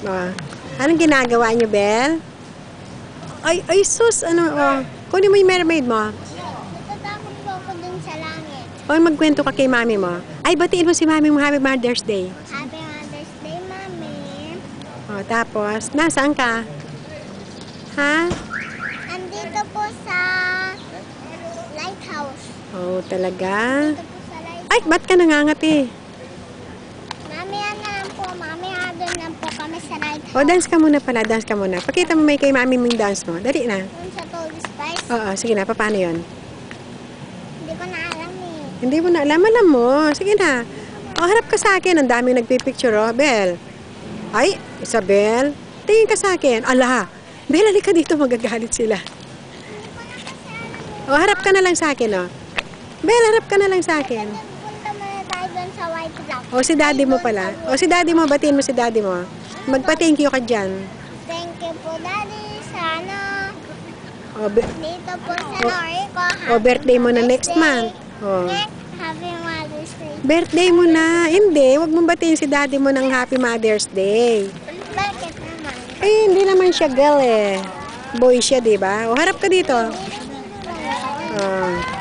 Oh. Anong ginagawa niyo, Bel? Ay, sus, ano, oh. Kunin mo yung mermaid mo. Natatakot po ako dun sa langit. O, magkwento ka kay mami mo. Ay, batiin mo si mami mo, Happy Mother's Day. Happy Mother's Day, Mami. O, tapos, nasaan ka? Ha? Andito po sa lighthouse. Oh, talaga? Dito po sa lighthouse. Ay, ba't ka nangangati? Mami, ano lang po, Mami, doon lang po kami sa lighthouse. O, dance ka muna pala, dance ka muna. Pakita mo may kay mami mo yung dance mo. Dali na. Doon sa Toby Spice. Oo, sige na, paano yun? Hindi ko na alam eh. Hindi mo na alam mo. Sige na. O, harap ka sa akin. Ang daming nagpipicture, oh. Bel. Ay, Isabel. Tingin ka sa akin. Ala, Bel, halika dito. Magagalit sila. Hindi ko na kasi alam eh. O, harap ka na lang sa akin, oh. Bel, harap ka na lang sa akin. Punta muna tayo doon sa White Rock. O, si daddy mo pala. O, si daddy mo. Batiin mo si daddy mo. Magpa-thank you ka dyan. Thank you po, Daddy. Sana O, dito po sa Norico. o birthday mo na next month. O. Happy Mother's Day. Birthday mo na. Hindi, wag mong batiin si daddy mo ng Happy Mother's Day. Bakit naman? Eh, hindi naman siya girl eh. Boy siya, di ba? O, harap ka dito. Hindi naman. Oh.